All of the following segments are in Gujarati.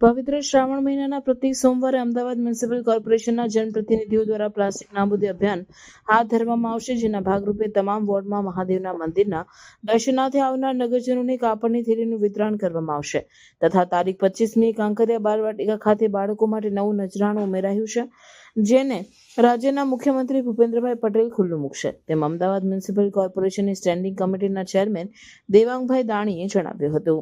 પવિત્ર શ્રાવણ મહિનાના પ્રતિ સોમવારે અમદાવાદ મ્યુનિસિપલ કોર્પોરેશનના જનપ્રતિનિધિઓ દ્વારા પ્લાસ્ટિક નાબૂદી અભિયાન હાથ ધરવામાં આવશે, જેના ભાગરૂપે તમામ વોર્ડમાં મહાદેવના મંદિરના દર્શનાર્થે આવનાર નગરજનોને કાપડની થેલીનું વિતરણ કરવામાં આવશે તથા તારીખ 25મીએ કાંકરિયા બાલવાટિકા ખાતે બાળકો માટે નવું નજરાણું ઉમેરાયું છે, જેને રાજ્યના મુખ્યમંત્રી ભૂપેન્દ્રભાઈ પટેલ ખુલ્લું મૂકશે, તેમ અમદાવાદ મ્યુનિસિપલ કોર્પોરેશનની સ્ટેન્ડિંગ કમિટીના ચેરમેન દેવાંગભાઈ દાણીએ જણાવ્યું હતું।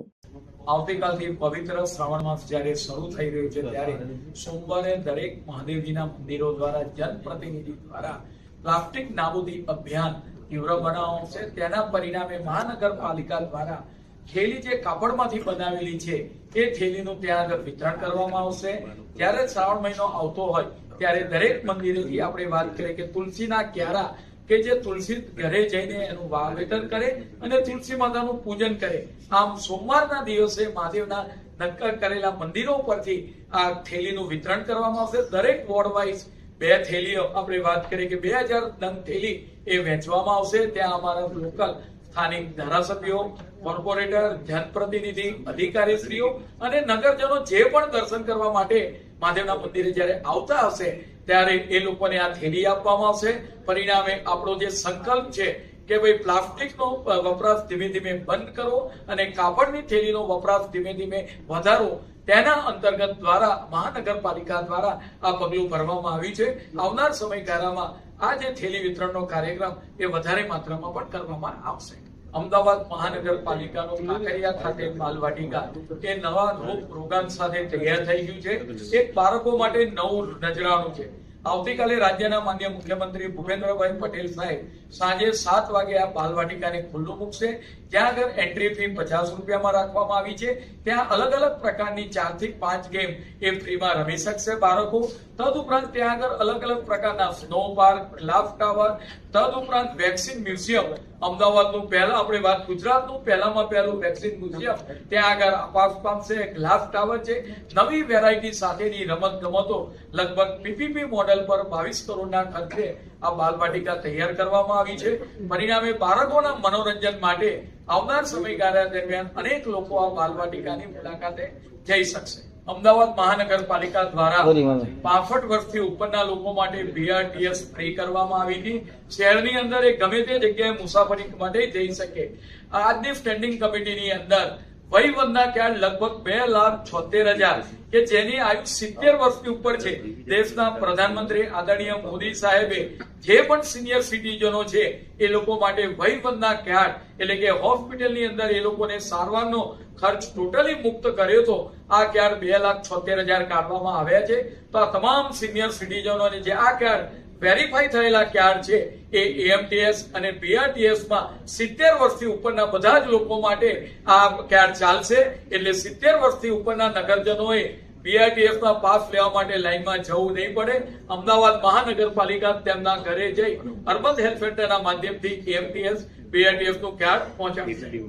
આવતીકાલથી પવિત્ર શ્રાવણ માસ જ્યારે શરૂ થઈ રહ્યો છે ત્યારે સોમવારે દરેક મહાદેવજીના મંદિરો દ્વારા જનપ્રતિનિધિ દ્વારા પ્લાસ્ટિક નાબૂદી અભિયાન તીવ્ર બનાવવામાં આવશે। તેના પરિણામે મહાનગરપાલિકા દ્વારા થેલી જે કાપડમાંથી બનાવેલી છે એ થેલીનું ત્યાં આગળ વિતરણ કરવામાં આવશે। ત્યારે શ્રાવણ મહિનો આવતો હોય ત્યારે દરેક મંદિરેથી આપણે વાત કરીએ કે તુલસીના ક્યારા કે જે તુલસી ઘરે જઈને એનું વાવેતર કરે અને તુલસી માતાનું પૂજન કરે। આમ સોમવારના દિવસે મહાદેવના નક્કર કરેલા મંદિરો પરથી આ થેલીનું વિતરણ કરવામાં આવશે। દરેક વોર્ડ વાઇઝ 2 થેલીઓ આપણે વાત કરીએ કે 2000 નંગ થેલી એ વેચવામાં આવશે। ત્યાં અમારા લોકલ સ્થાનિક ધારાસભ્યો, કોર્પોરેટર, જનપ્રતિનિધિ, અધિકારીશ્રીઓ અને નગરજનો જે પણ દર્શન કરવા માટે મહાદેવના મંદિરે જ્યારે આવતા હશે ત્યારે એ લોકોને આ થેલી આપવામાં આવશે। પરિણામે આપણો જે સંકલ્પ છે કે ભાઈ પ્લાસ્ટિકનો વપરાશ ધીમે ધીમે બંધ કરવો અને કાપડની થેલીનો વપરાશ ધીમે ધીમે વધારવો, તેના અંતર્ગત દ્વારા મહાનગરપાલિકા દ્વારા આ પગલું ભરવામાં આવ્યું છે। આવનાર સમયગાળામાં આ જે થેલી વિતરણનો કાર્યક્રમ એ વધારે માત્રામાં પણ કરવામાં આવશે। અમદાવાદ મહાનગરપાલિકાનો કાંકરિયા ખાતે બાલવાટિકા એ નવા રોગાન સાથે તૈયાર થઈ ગયું છે। એક બાળકો માટે નવું નજરાણું છે। આવતીકાલે રાજ્યના માનનીય મુખ્યમંત્રી ભૂપેન્દ્રભાઈ પટેલ સાહેબ સાંજે 7 વાગે આ બાલવાટિકાને ખુલ્લું મૂકશે। ત્યાં આગળ એન્ટ્રી ફી 50 રૂપિયામાં રાખવામાં આવી છે। ત્યાં અલગ અલગ પ્રકારની 4 થી 5 ગેમ એ ફ્રીમાં રમી શકશે બાળકો। તદુપરાંત ત્યાં આગળ અલગ અલગ પ્રકારના સ્નો પાર્ક, ગ્લાસ ટાવર, તદુપરાંત વેક્સિન મ્યુઝિયમ, અમદાવાદનું પહેલા આપણે વાત ગુજરાતનું પહેલામાં પહેલું વેક્સિન મ્યુઝિયમ ત્યાં આગળ આપાસ પામશે। ગ્લાસ ટાવર છે, નવી વેરાયટી સાથેની રમત ગમતો લગભગ પીપીપી મોડેલ પર 22 કરોડના ખર્ચે આ બાલવાટિકા તૈયાર કરવામાં આવી છે। પરિણામે બાળકોના મનોરંજન માટે આવનાર સમયગાળા દરમિયાન અનેક લોકો આ બાલવાટિકાની મુલાકાતે જઈ શકશે। અમદાવાદ મહાનગરપાલિકા દ્વારા 65 વર્ષથી ઉપરના લોકો માટે BRTS ફ્રી કરવામાં આવી હતી। શહેરની અંદર એ ગમે તે જગ્યાએ મુસાફરી માટે જઈ શકે। આજની સ્ટેન્ડિંગ કમિટીની અંદર વયવંદના કાર્ડ લગભગ 2,76,000 કે જેની આયુ 70 વર્ષથી ઉપર છે। દેશના પ્રધાનમંત્રી આદરણીય મોદી સાહેબે જે પણ સિનિયર સિટીઝનો છે એ લોકો માટે વયવંદના કાર્ડ એટલે કે હોસ્પિટલની અંદર એ લોકોને સારવારનો ખર્ચ ટોટલી મુક્ત કર્યો તો આ કાર્ડ 2,76,000 કાઢવામાં આવ્યા છે। તો આ તમામ સિનિયર સિટીઝનોને જે આ કાર્ડ વેરીફાઈ થયેલા કાર્ડ છે એ AMTS અને BRTS માં 70 વર્ષથી ઉપરના બધા જ લોકો માટે આ કાર્ડ ચાલશે। એટલે 70 વર્ષથી ઉપરના નગરજનોએ BRTS ના પાસ લેવા માટે લાઈનમાં જવું નહીં પડે। અમદાવાદ મહાનગરપાલિકા તેમના ઘરે જઈ અર્બન હેલ્થ સેન્ટરના માધ્યમથી AMTS BRTS નું કાર્ડ પહોંચાડશે।